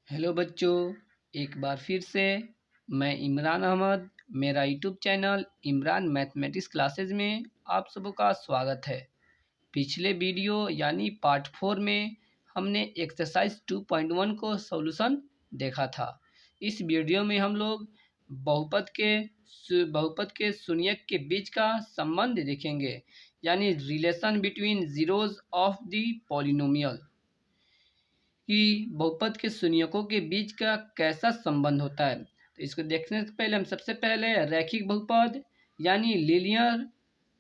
Hello बच्चों, एक बार फिर से मैं इमरान अहमद, मेरा YouTube channel Imran mathematics classes में आप सबों का स्वागत है। पिछले वीडियो यानी पार्ट 4 में हमने एक्सरसाइज 2.1 को सॉल्यूशन देखा था। इस वीडियो में हम लोग बहुपद के शून्यक के बीच का संबंध देखेंगे, यानी relation between zeros of the polynomial कि बहुपद के शून्यकों के बीच का कैसा संबंध होता है। तो इसको देखने से पहले हम सबसे पहले रैखिक बहुपद यानी लीनियर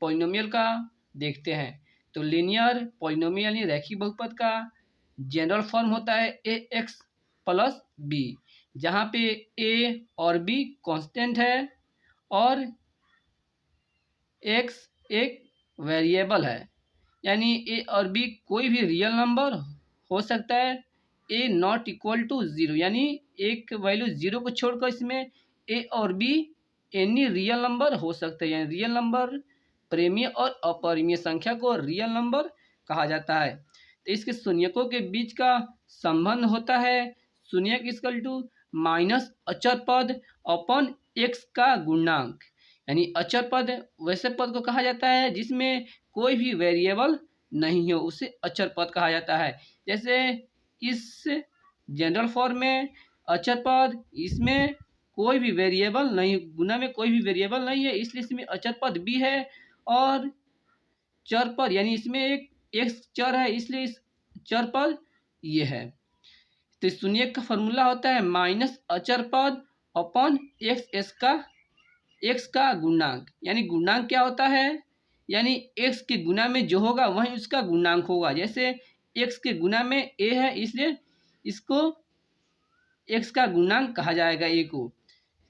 पॉलिनोमियल का देखते हैं। तो लीनियर पॉलिनोमियल यानी रैखिक बहुपद का जनरल फॉर्म होता है ए एक्स प्लस बी, जहाँ पे ए और बी कांस्टेंट है और एक्स एक वेरिएबल है। यानी ए और बी कोई भी रियल नंबर हो सकता है। ए नॉट इक्वल टू ज़ीरो, यानी एक वैल्यू ज़ीरो को छोड़कर इसमें ए और बी एनी रियल नंबर हो सकते हैं। यानी रियल नंबर, परिमेय और अपरिमेय संख्या को रियल नंबर कहा जाता है। तो इसके शून्यकों के बीच का संबंध होता है शून्यक इक्वल टू माइनस अचर पद अपॉन एक्स का गुणांक। यानी अचर पद वैसे पद को कहा जाता है जिसमें कोई भी वेरिएबल नहीं हो, उसे अचर पद कहा जाता है। जैसे इस जनरल फॉर्म में अचर पद, इसमें कोई भी वेरिएबल नहीं, गुना में कोई भी वेरिएबल नहीं है, इसलिए इसमें अचर पद भी है। और चर पद यानी इसमें एक एक्स चर है, इसलिए इस चर पद ये है। तो शून्यक का फॉर्मूला होता है माइनस अचर पद अपॉन एक्स का गुणांक। यानी गुणांक क्या होता है, यानी एक्स के गुना में जो होगा वही उसका गुणांक होगा। जैसे एक्स के गुना में ए है, इसलिए इसको एक्स का गुणांक कहा जाएगा ए को।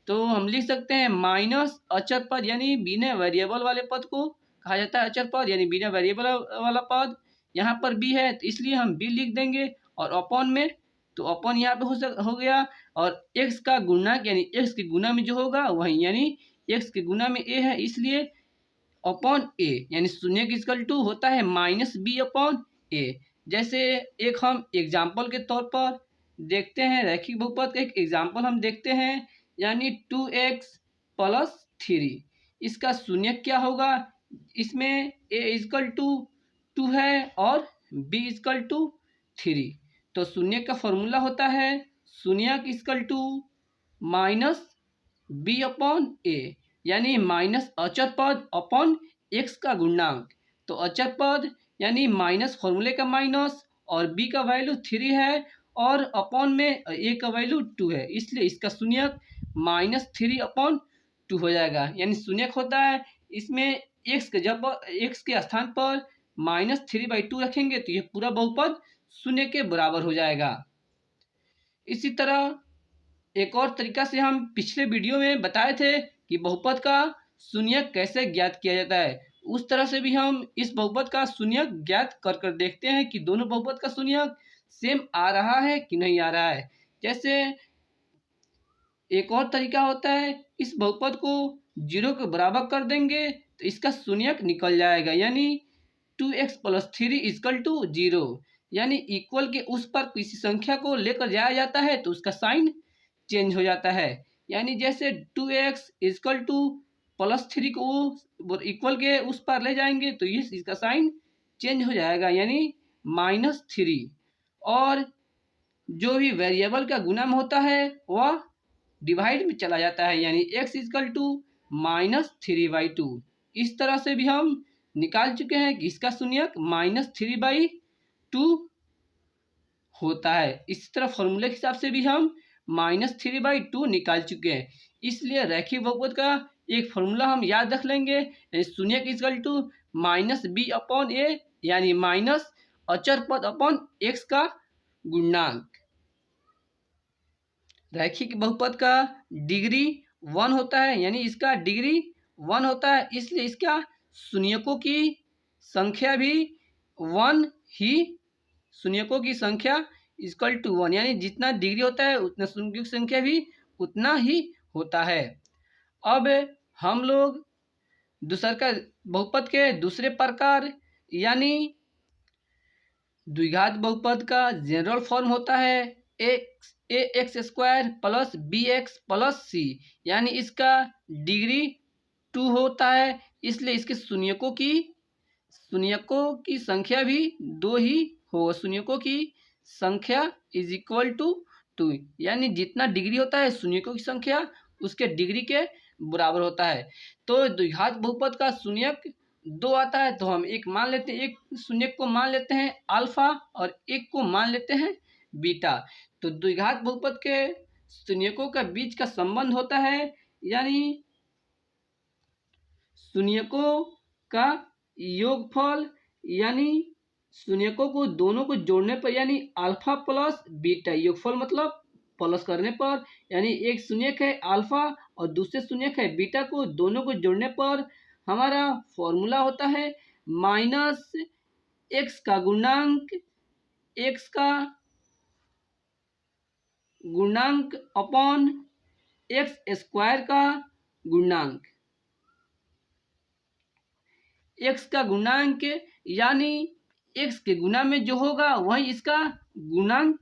तो हम लिख सकते हैं माइनस अचर पद यानी बिना वेरिएबल वाले पद को कहा जाता है अचर पद, यानी बिना वेरिएबल वाला पद। यहाँ पर बी है तो इसलिए हम बी लिख देंगे, और अपॉन में तो अपॉन यहाँ पे हो गया, और एक्स का गुणांक यानी एक्स के गुना में जो होगा वही, यानी एक्स के गुना में ए है, इसलिए अपॉन ए, यानी शून्य की इक्वल टू होता है माइनस बी अपॉन ए। जैसे एक हम एग्जाम्पल के तौर पर देखते हैं, रैखिक बहुपद का एक एग्जाम्पल हम देखते हैं, यानी 2x प्लस 3। इसका शून्य क्या होगा, इसमें a इक्वल टू 2 है और b इक्वल टू 3। तो शून्य का फॉर्मूला होता है शून्य equal to minus B upon A, यानी माइनस अचर पद अपॉन एक्स का गुणांक। तो अचर पद यानी माइनस फॉर्मूले का माइनस, और बी का वैल्यू 3 है, और अपॉन में ए का वैल्यू 2 है, इसलिए इसका शून्यक माइनस 3 अपॉन 2 हो जाएगा। यानी शून्यक होता है इसमें एक्स के, जब एक्स के स्थान पर -3/2 रखेंगे तो यह पूरा बहुपद शून्य के बराबर हो जाएगा। इसी तरह एक और तरीका से हम पिछले वीडियो में बताए थे कि बहुपद का शून्यक कैसे ज्ञात किया जाता है, उस तरह से भी हम इस बहुपद का शून्यक ज्ञात कर कर देखते हैं कि दोनों बहुपद का शून्यक सेम आ रहा है कि नहीं आ रहा है। जैसे एक और तरीका होता है, इस बहुपद को 0 के बराबर कर देंगे तो इसका शून्यक निकल जाएगा, यानी 2x प्लस 3 इक्वल टू 0। यानी इक्वल के उस पर किसी संख्या को लेकर जाया जाता है तो उसका साइन चेंज हो जाता है। यानी जैसे 2x इक्वल टू प्लस 3 को इक्वल के उस पर ले जाएंगे तो ये इसका साइन चेंज हो जाएगा, यानी -3। और जो भी वेरिएबल का गुणा में होता है वह डिवाइड में चला जाता है, यानी x इक्वल टू -3/2। इस तरह से भी हम निकाल चुके हैं कि इसका शून्यक -3/2 होता है। इसी तरह फॉर्मूले के हिसाब से भी हम -3/2 निकाल चुके हैं। इसलिए रैखिक बहुपद का एक फॉर्मूला हम याद रख लेंगे, शून्य equal to -b upon A, यानी माइनस अचर पद अपॉन एक्स का गुणांक। रैखिक बहुपद का डिग्री 1 होता है, यानी इसका डिग्री 1 होता है, इसलिए इसका शून्यकों की संख्या भी 1 ही, शून्यकों की संख्या इक्वल टू 1, यानी जितना डिग्री होता है उतना शून्य की संख्या भी उतना ही होता है। अब हम लोग दूसरा बहुपद के दूसरे प्रकार यानी द्विघात बहुपद का जनरल फॉर्म होता है A X square plus B X plus C, यानी इसका डिग्री 2 होता है, इसलिए इसके शून्यकों की संख्या भी 2 ही हो। शून्यकों की संख्या इज इक्वल टू 2, यानी जितना डिग्री होता है शून्यकों की संख्या उसके डिग्री के बराबर होता है। तो द्विघात बहुपद का शून्यक 2 आता है, तो हम एक मान लेते हैं, एक शून्यक को मान लेते हैं अल्फा और एक को मान लेते हैं बीटा। तो द्विघात बहुपद के शून्यकों का बीच का संबंध होता है, यानी शून्यकों का योगफल, यानी शून्यकों को दोनों को जोड़ने पर, यानी अल्फा प्लस बीटा, योगफल मतलब प्लस करने पर, यानी एक शून्यक है अल्फा और दूसरे शून्यक है बीटा को दोनों को जोड़ने पर हमारा फॉर्मूला होता है माइनस एक्स का गुणांक अपॉन एक्स स्क्वायर का गुणांक। एक्स का गुणांक यानी एक्स के गुना में जो होगा वही इसका गुणांक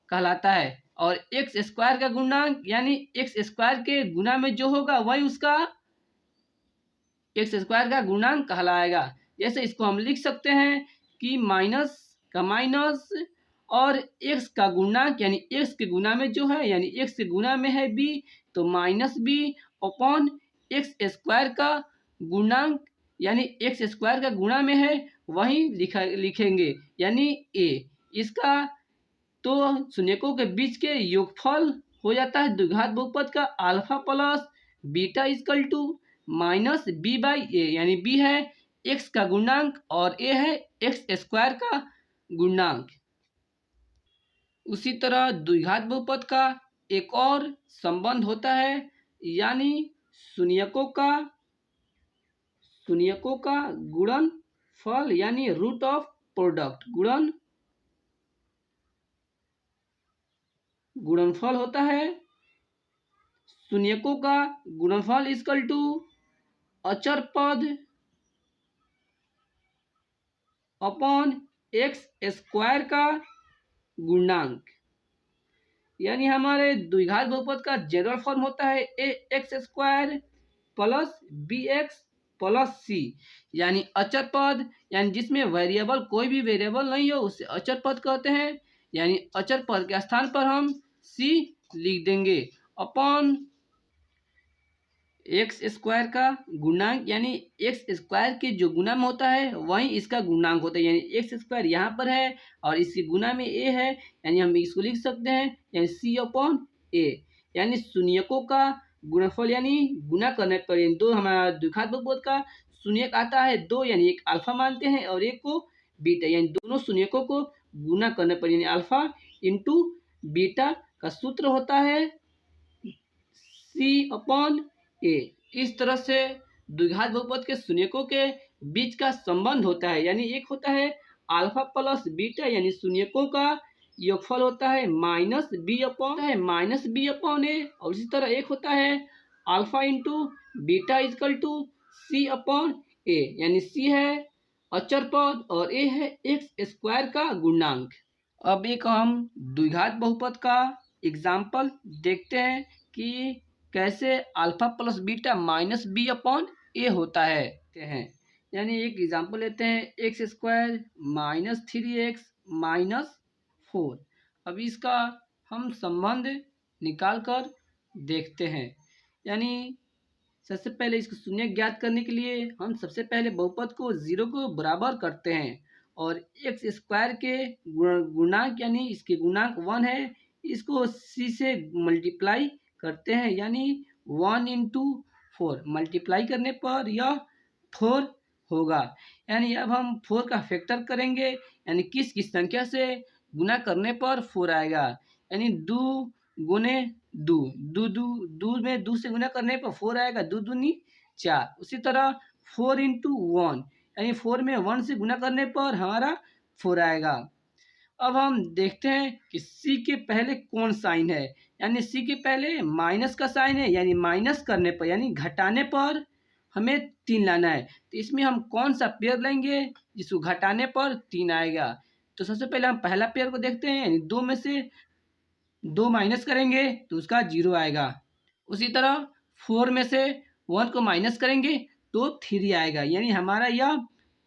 कहलाता है, और एक्स स्क्वायर का गुणांक यानी एक्स स्क्वायर के गुना में जो होगा वही उसका एक्स स्क्वायर का गुणांक कहलाएगा। जैसे इसको हम लिख सकते हैं कि माइनस का माइनस और एक्स का गुणांक यानी एक्स के गुना में जो है, यानी एक्स के गुना में है बी, तो minus B upon X square का गुणांक यानी एक्स स्क्वायर का गुणा में है वही लिखेंगे, यानी ए। इसका तो शून्यकों के बीच के योगफल हो जाता है द्विघात बहुपद का alpha plus beta equal to minus B by A, यानी बी है एक्स का गुणांक और ए है एक्स स्क्वायर का गुणांक। उसी तरह द्विघात बहुपद का एक और संबंध होता है, यानी शून्यकों का गुणनफल, यानी रूट ऑफ प्रोडक्ट, गुणनफल होता है। शून्यकों का गुणनफल इक्वल टू अचर पद अपॉन एक्स स्क्वायर का गुणांक, यानी हमारे द्विघात बहुपद का जनरल फॉर्म होता है A X square plus B X plus C, यानी अचर पद, यानी जिसमें वेरिएबल कोई भी वेरिएबल नहीं हो उसे अचर पद कहते हैं, यानी अचर पद के स्थान पर हम सी लिख देंगे अपॉन एक्स स्क्वायर का गुणांक, यानी एक्स स्क्वायर के जो गुना में होता है वही इसका गुणांक होता है, यानी एक्स स्क्वायर यहाँ पर है और इसके गुना में ए है, यानी हम इसको लिख सकते हैं यानी सी अपॉन ए, यानी शून्यकों का गुणनफल यानी गुना करने पर, यानी दो हमारा द्विघात बहुपद का शून्यक आता है 2, यानी एक अल्फा मानते हैं और एक को बीटा, यानी दोनों शून्यकों को गुना करने पर, यानी अल्फा इंटू बीटा का सूत्र होता है सी अपॉन ए। इस तरह से द्विघात बहुपद के शून्यकों के बीच का संबंध होता है, यानी एक होता है अल्फा प्लस बीटा, यानी शून्यकों का योगफल होता है माइनस बी अपॉन ए, और इसी तरह एक होता है alpha into beta equal to C upon A, यानी सी है अचर पद और ए है एक्स स्क्वायर का गुणांक। अब एक हम द्विघात बहुपद का एग्जाम्पल देखते हैं कि कैसे alpha plus beta minus B upon A होता है। यानी एक एग्जाम्पल लेते हैं x square minus 3x minus 4। अब इसका हम संबंध निकाल कर देखते हैं, यानी सबसे पहले इसको शून्य ज्ञात करने के लिए हम सबसे पहले बहुपद को 0 को बराबर करते हैं और एक्स स्क्वायर के गुणांक यानी इसके गुणांक 1 है, इसको सी से मल्टीप्लाई करते हैं, यानी 1 इंटू 4 मल्टीप्लाई करने पर यह 4 होगा। यानी अब हम 4 का फैक्टर करेंगे, यानी किस संख्या से गुना करने पर 4 आएगा, यानी 2 गुने 2 में 2 से गुना करने पर 4 आएगा, 2 दूनी 4। उसी तरह 4 इंटू 1 यानी 4 में 1 से गुना करने पर हमारा 4 आएगा। अब हम देखते हैं कि सी के पहले कौन साइन है, यानी सी के पहले माइनस का साइन है, यानी माइनस करने पर यानी घटाने पर हमें 3 लाना है। तो इसमें हम कौन सा पेयर लेंगे जिसको घटाने पर 3 आएगा। तो सबसे पहले हम पहला पेयर को देखते हैं, यानी 2 में से 2 माइनस करेंगे तो उसका 0 आएगा। उसी तरह 4 में से 1 को माइनस करेंगे तो 3 आएगा। यानी हमारा यह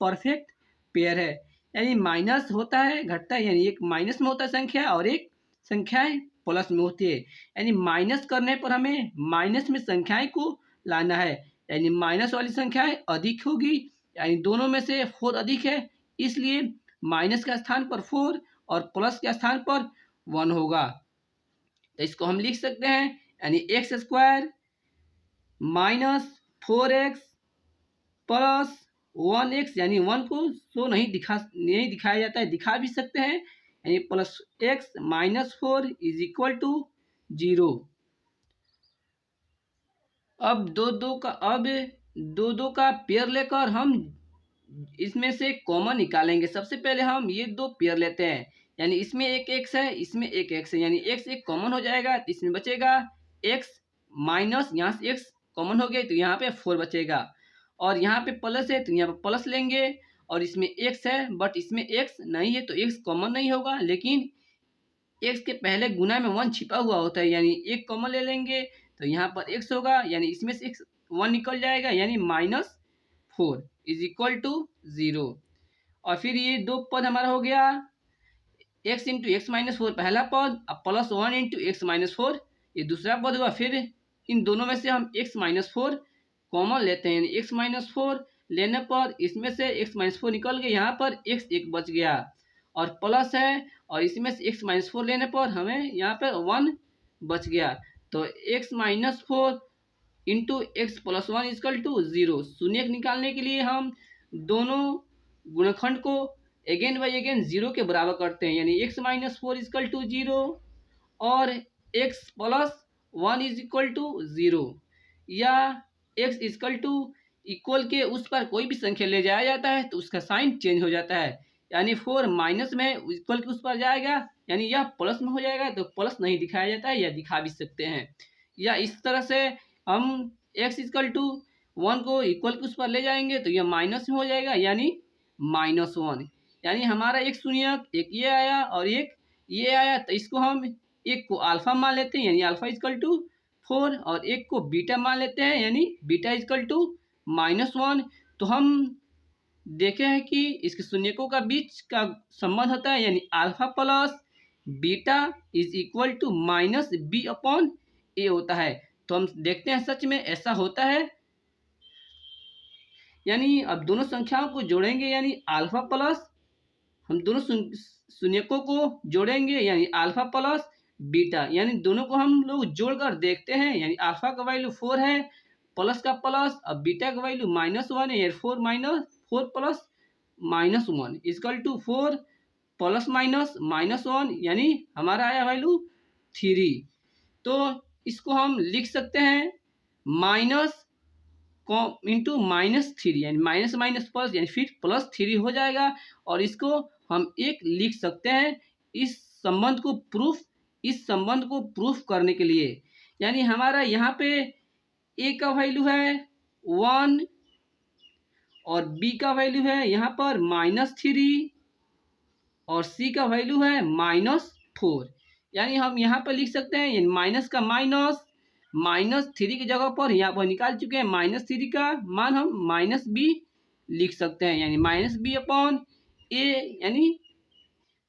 परफेक्ट पेयर है। यानी माइनस होता है घटता है, यानी एक माइनस में होता है संख्या और एक संख्याएं प्लस में होती है। यानी माइनस करने पर हमें माइनस में संख्याएं को लाना है, यानी माइनस वाली संख्याएं अधिक होगी, यानी दोनों में से 4 अधिक है, इसलिए माइनस के स्थान पर 4 और प्लस के स्थान पर 1 होगा। तो इसको हम लिख सकते हैं, यानी x square minus 4x plus 1x, यानी 1 को तो नहीं दिखाया जाता है, दिखा भी सकते हैं, यानी plus x minus 4 is equal to 0। अब दो दो का पेयर लेकर हम इसमें से कॉमन निकालेंगे। सबसे पहले हम ये 2 पेयर लेते हैं, यानी इसमें एक x है, इसमें एक x है, यानी x एक कॉमन हो जाएगा तो इसमें बचेगा x माइनस, यहाँ से x कॉमन हो गया तो यहाँ पे 4 बचेगा, और यहाँ पे प्लस है तो यहाँ पे प्लस लेंगे, और इसमें x है बट इसमें x नहीं है तो x कॉमन नहीं होगा, लेकिन x के पहले गुना में 1 छिपा हुआ होता है, यानी एक कॉमन ले लेंगे तो यहाँ पर x होगा, यानी इसमें से 1 निकल जाएगा, यानी -4 इज इक्वल टू 0। और फिर ये 2 पद हमारा हो गया, x इंटू एक्स माइनस 4 पहला पद, अब प्लस 1 इंटू एक्स माइनस 4 ये दूसरा पद हुआ। फिर इन दोनों में से हम x माइनस 4 कॉमन लेते हैं, यानी x माइनस 4 लेने पर इसमें से x माइनस 4 निकल गया, यहाँ पर x एक बच गया, और प्लस है, और इसमें से x माइनस 4 लेने पर हमें यहाँ पर 1 बच गया। तो x minus 4 into X plus 1 is equal to 0। शून्य निकालने के लिए हम दोनों गुणनखंड को अगेन बाई अगेन 0 के बराबर करते हैं, यानी x माइनस 4 इजकल टू 0 और x प्लस 1 इज इक्वल टू 0, या x इजकल टू इक्वल के उस पर कोई भी संख्या ले जाया जाता है तो उसका साइन चेंज हो जाता है, यानी 4 माइनस में इक्वल के उस पर जाएगा, यानी यह प्लस में हो जाएगा तो प्लस नहीं दिखाया जाता है, या दिखा भी सकते हैं। या इस तरह से हम x इक्वल टू 1 को इक्वल के उस पर ले जाएंगे तो यह माइनस में हो जाएगा, यानी -1। यानी हमारा एक शून्यक, एक ये आया और एक ये आया, तो इसको हम एक को अल्फा मान लेते हैं, यानी अल्फा इक्वल टू 4, और एक को बीटा मान लेते हैं, यानी बीटा इक्वल टू -1। तो हम देखे हैं कि इसके शून्यकों का बीच का संबंध होता है, यानी alpha plus beta is equal to minus B upon A होता है। तो हम देखते हैं सच में ऐसा होता है, यानी अब दोनों संख्याओं को जोड़ेंगे, यानी अल्फा प्लस, हम दोनों शून्यकों को जोड़ेंगे, यानी अल्फा प्लस बीटा, यानी दोनों को हम लोग जोड़कर देखते हैं, यानी अल्फा का वैल्यू 4 है, प्लस का प्लस, अब बीटा का वैल्यू -1 है, 4 plus -1 equal to 4 plus minus -1, यानी हमारा आया वैल्यू 3। तो इसको हम लिख सकते हैं माइनस इंटू -3, यानी माइनस माइनस प्लस, यानी फिर +3 हो जाएगा, और इसको हम एक लिख सकते हैं इस संबंध को प्रूफ करने के लिए। यानी हमारा यहाँ पे a का वैल्यू है 1 और b का वैल्यू है यहाँ पर -3 और c का वैल्यू है -4, यानी हम यहाँ पर लिख सकते हैं, यानी माइनस का -3 की जगह पर यहाँ पर निकाल चुके हैं, -3 का मान हम -b लिख सकते हैं, यानी -b अपॉन a, यानी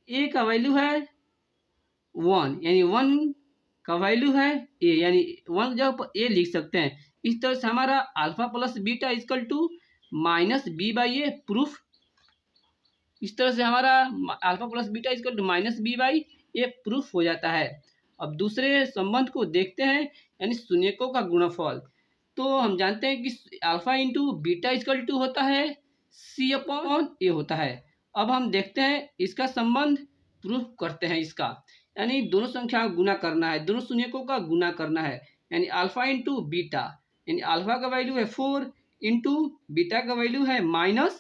a का वैल्यू है 1, यानी 1 का वैल्यू है a, यानी 1 की जगह पर a लिख सकते हैं। इस तरह से हमारा alpha plus beta equal to -b/a proof, इस तरह से हमारा alpha plus beta equal to -b/a proof हो जाता है। अब दूसरे संबंध को देखते हैं, यानी शून्यकों का गुणनफल। तो हम जानते हैं कि alpha into beta equal to होता है c अपॉन a होता है। अब हम देखते हैं इसका संबंध प्रूफ करते हैं इसका, यानी दोनों संख्याओं का गुना करना है, दोनों शून्यकों का गुना करना है, यानी अल्फा इंटू बीटा, यानी अल्फा का वैल्यू है 4 इंटू बीटा का वैल्यू है -1,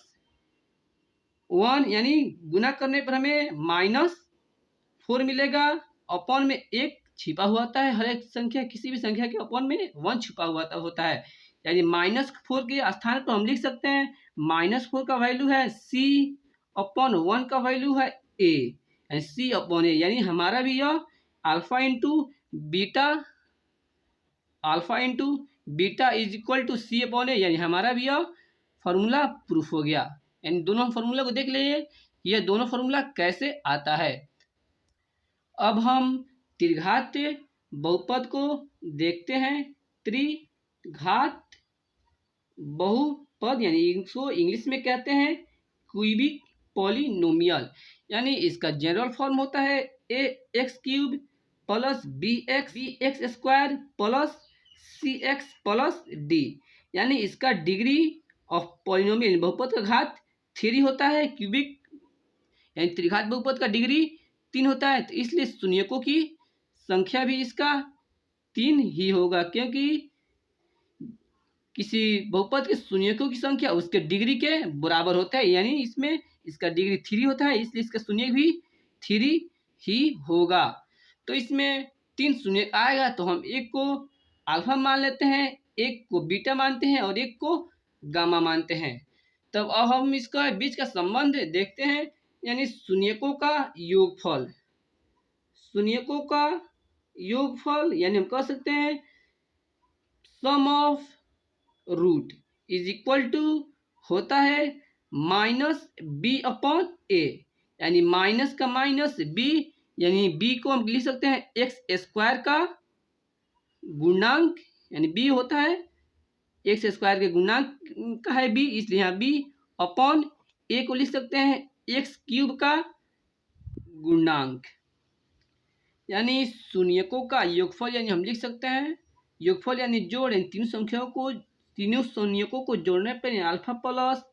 यानी गुना करने पर हमें -4 मिलेगा, अपॉन में 1 छिपा हुआ होता है, हर एक संख्या किसी भी संख्या के अपॉन में 1 छिपा हुआ होता है, यानी -4 के स्थान पर हम लिख सकते हैं -4 का वैल्यू है c अपॉन 1 का वैल्यू है a, यानी c अपॉन a, यानी हमारा भी यह alpha into beta, alpha into beta is equal to C upon A, यानी हमारा भी यह फार्मूला प्रूफ हो गया। यानी दोनों फार्मूला को देख लीजिए, यह दोनों फार्मूला कैसे आता है। अब हम त्रिघात बहुपद को देखते हैं। त्रिघात बहुपद यानी इसको इंग्लिश में कहते हैं क्यूबिक पॉलिनोमियल, यानी इसका जनरल फॉर्म होता है A X cube plus B X square plus C X plus D, यानी इसका डिग्री ऑफ पॉलिनोमियल बहुपद का घात 3 होता है। क्यूबिक यानी त्रिघात बहुपद का डिग्री 3 होता है, तो इसलिए शून्यकों की संख्या भी इसका 3 ही होगा, क्योंकि किसी बहुपद के शून्यकों की संख्या उसके डिग्री के बराबर होता है, यानी इसमें इसका डिग्री 3 होता है, इसलिए इसका शून्य भी 3 ही होगा। तो इसमें 3 शून्य आएगा, तो हम एक को अल्फा मान लेते हैं, एक को बीटा मानते हैं और एक को गामा मानते हैं। तब अब हम इसका बीच का संबंध देखते हैं, यानी शून्यकों का योगफल। शून्यकों का योगफल यानी हम कह सकते हैं sum of root is equal to होता है माइनस बी अपॉन ए, यानी माइनस का माइनस बी, यानी बी को हम लिख सकते हैं एक्स स्क्वायर का गुणांक, यानी बी होता है एक्स स्क्वायर के गुणांक का है बी, इसलिए यहाँ बी अपॉन ए को लिख सकते हैं एक्स क्यूब का गुणांक। यानी शून्यकों का योगफल यानी हम लिख सकते हैं योगफल यानी जोड़, तीनों शून्यकों को जोड़ने पर alpha plus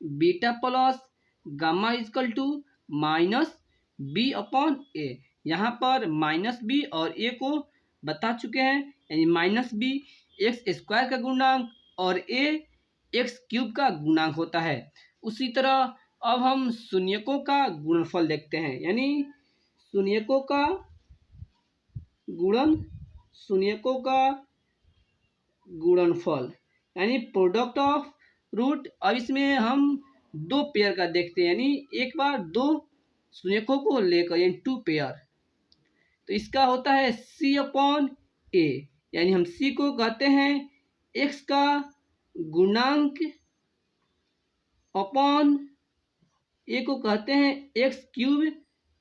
beta plus gamma equal to minus B upon A. यहाँ पर माइनस बी और ए को बता चुके हैं, यानी माइनस बी एक्स स्क्वायर का गुणांक और ए एक्स क्यूब का गुणांक होता है। उसी तरह अब हम शून्यकों का गुणनफल देखते हैं, यानी शून्यकों का गुणनफल यानी प्रोडक्ट ऑफ रूट। अब इसमें हम 2 पेयर का देखते हैं, यानी एक बार 2 शून्यकों को लेकर यानी 2 पेयर, तो इसका होता है सी अपॉन ए, यानी हम सी को कहते हैं एक्स का गुणांक अपॉन ए को कहते हैं एक्स क्यूब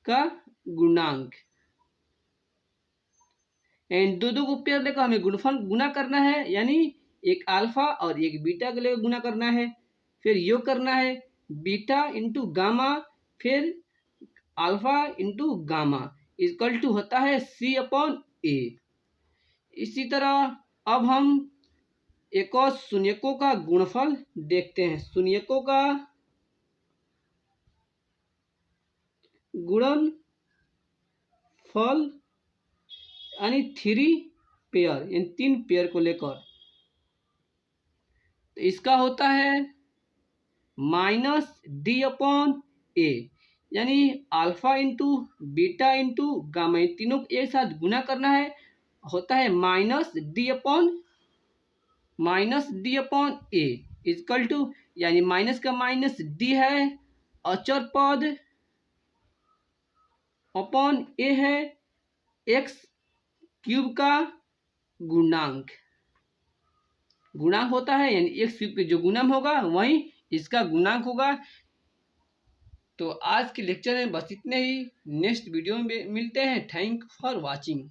का गुणांक। एंड दो को पेयर लेकर हमें गुणनफल गुना करना है, यानी एक अल्फा और एक बीटा के लेकर गुना करना है, फिर योग करना है बीटा इंटू गामा, फिर alpha into gamma equal to होता है सी अपॉन ए। इसी तरह अब हम एक और शून्यकों का गुणनफल देखते हैं। शून्यकों का गुणनफल यानी 3 पेयर यानी 3 पेयर को लेकर, तो इसका होता है माइनस डी अपॉन ए, यानी alpha into beta into gamma, इन तीनों को एक साथ गुना करना है, होता है minus D upon A equal to, यानी माइनस का माइनस डी है अचर पद अपॉन ए है एक्स क्यूब का गुणांक होता है, यानी एक्स क्यूब के जो गुणन होगा वही इसका गुणांक होगा। तो आज के लेक्चर में बस इतने ही, नेक्स्ट वीडियो में मिलते हैं। Thank for watching.